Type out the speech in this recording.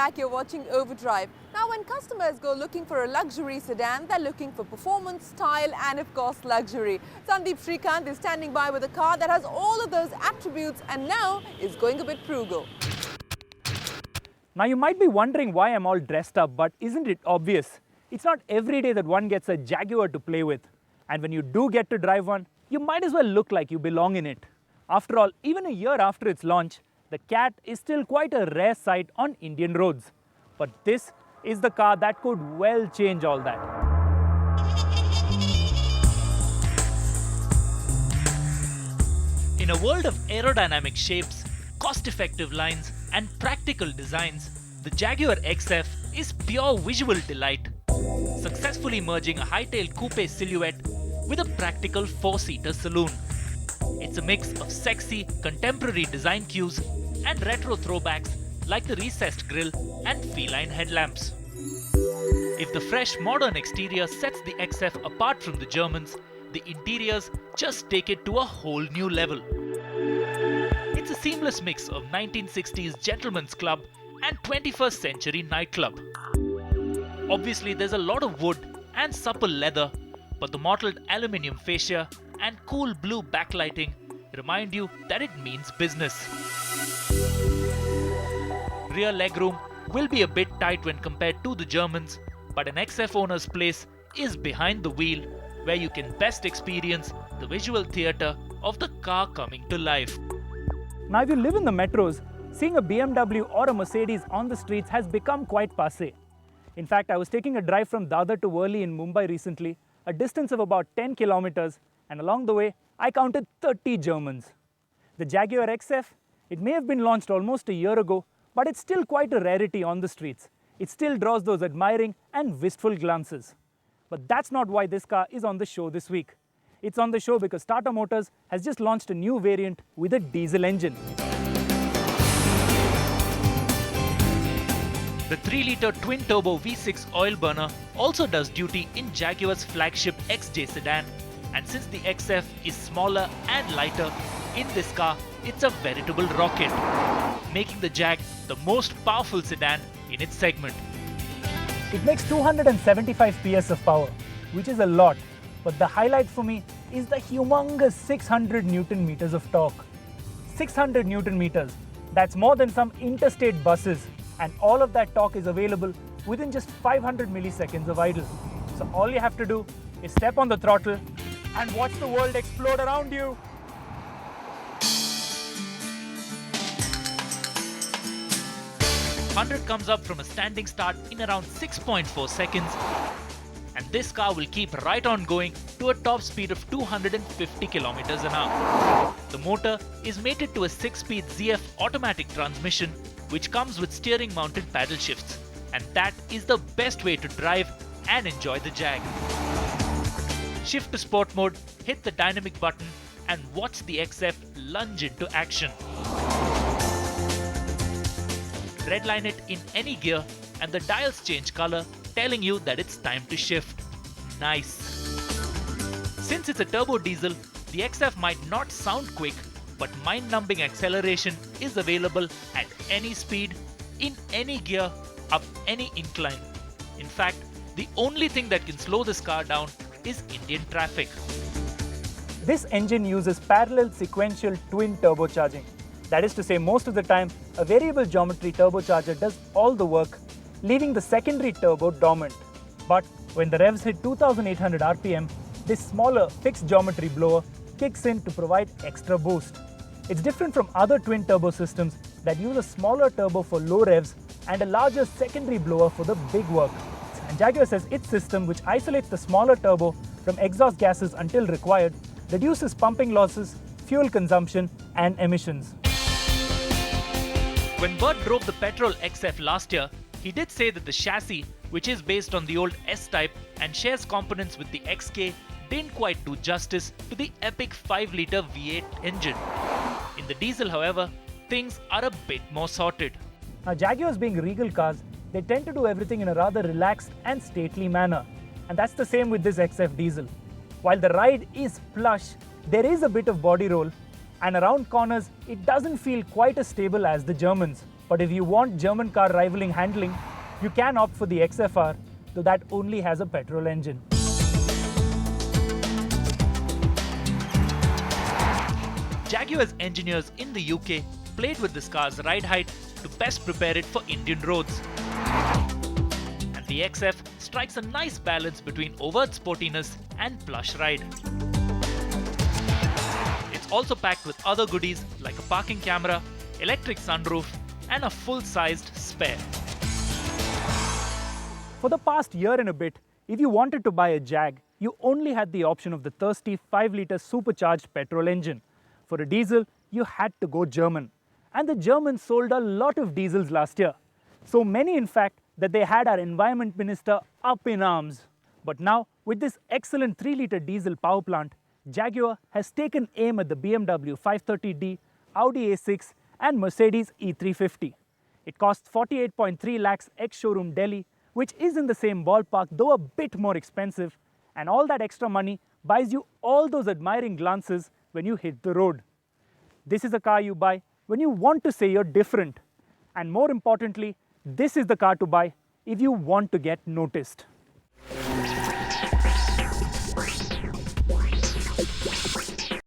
back. You're watching Overdrive. Now, when customers go looking for a luxury sedan, they're looking for performance, style, and of course, luxury. Sandeep Srikanth is standing by with a car that has all of those attributes and now is going a bit frugal. Now, you might be wondering why I'm all dressed up, but isn't it obvious? It's not every day that one gets a Jaguar to play with. And when you do get to drive one, you might as well look like you belong in it. After all, even a year after its launch, the Cat is still quite a rare sight on Indian roads. But this is the car that could well change all that. In a world of aerodynamic shapes, cost-effective lines, and practical designs, the Jaguar XF is pure visual delight, successfully merging a high-tailed coupe silhouette with a practical four-seater saloon. It's a mix of sexy, contemporary design cues and retro throwbacks like the recessed grille and feline headlamps. If the fresh, modern exterior sets the XF apart from the Germans, the interiors just take it to a whole new level. It's a seamless mix of 1960s gentleman's club and 21st century nightclub. Obviously, there's a lot of wood and supple leather, but the mottled aluminium fascia and cool blue backlighting remind you that it means business. Rear legroom will be a bit tight when compared to the Germans, but an XF owner's place is behind the wheel, where you can best experience the visual theatre of the car coming to life. Now, if you live in the metros, seeing a BMW or a Mercedes on the streets has become quite passé. In fact, I was taking a drive from Dadar to Worli in Mumbai recently, a distance of about 10 kilometers, and along the way, I counted 30 Germans. The Jaguar XF, it may have been launched almost a year ago, but it's still quite a rarity on the streets. It still draws those admiring and wistful glances. But that's not why this car is on the show this week. It's on the show because Tata Motors has just launched a new variant with a diesel engine. The 3-litre twin-turbo V6 oil burner also does duty in Jaguar's flagship XJ sedan, and since the XF is smaller and lighter, in this car it's a veritable rocket, making the Jag the most powerful sedan in its segment. It makes 275 PS of power, which is a lot, but the highlight for me is the humongous 600 Newton meters of torque. 600 Newton meters, that's more than some interstate buses, and all of that torque is available within just 500 milliseconds of idle. So all you have to do is step on the throttle and watch the world explode around you. "100" comes up from a standing start in around 6.4 seconds, and this car will keep right on going to a top speed of 250 kilometers an hour. The motor is mated to a 6-speed ZF automatic transmission, which comes with steering mounted paddle shifts, and that is the best way to drive and enjoy the Jag. Shift to sport mode, hit the dynamic button, and watch the XF lunge into action. Redline it in any gear and the dials change color, telling you that it's time to shift. Nice. Since it's a turbo diesel, the XF might not sound quick, but mind-numbing acceleration is available at any speed, in any gear, up any incline. In fact, the only thing that can slow this car down is Indian traffic. This engine uses parallel sequential twin turbocharging. That is to say, most of the time, a variable geometry turbocharger does all the work, leaving the secondary turbo dormant. But when the revs hit 2800 RPM, this smaller fixed geometry blower kicks in to provide extra boost. It's different from other twin turbo systems that use a smaller turbo for low revs and a larger secondary blower for the big work. And Jaguar says its system, which isolates the smaller turbo from exhaust gases until required, reduces pumping losses, fuel consumption, and emissions. When Bert drove the petrol XF last year, he did say that the chassis, which is based on the old S-Type and shares components with the XK, didn't quite do justice to the epic 5-litre V8 engine. In the diesel, however, things are a bit more sorted. Now, Jaguars being regal cars, they tend to do everything in a rather relaxed and stately manner. And that's the same with this XF diesel. While the ride is plush, there is a bit of body roll, and around corners, it doesn't feel quite as stable as the Germans. But if you want German car rivaling handling, you can opt for the XFR, though that only has a petrol engine. Jaguar's engineers in the UK played with this car's ride height to best prepare it for Indian roads. And the XF strikes a nice balance between overt sportiness and plush ride. It's also packed with other goodies like a parking camera, electric sunroof, and a full-sized spare. For the past year and a bit, if you wanted to buy a Jag, you only had the option of the thirsty 5-litre supercharged petrol engine. For a diesel, you had to go German. And the Germans sold a lot of diesels last year. So many, in fact, that they had our Environment Minister up in arms. But now, with this excellent 3-litre diesel power plant, Jaguar has taken aim at the BMW 530d, Audi A6 and Mercedes E350. It costs 48.3 lakhs ex-showroom Delhi, which is in the same ballpark, though a bit more expensive. And all that extra money buys you all those admiring glances when you hit the road. This is a car you buy when you want to say you're different. And more importantly, this is the car to buy if you want to get noticed.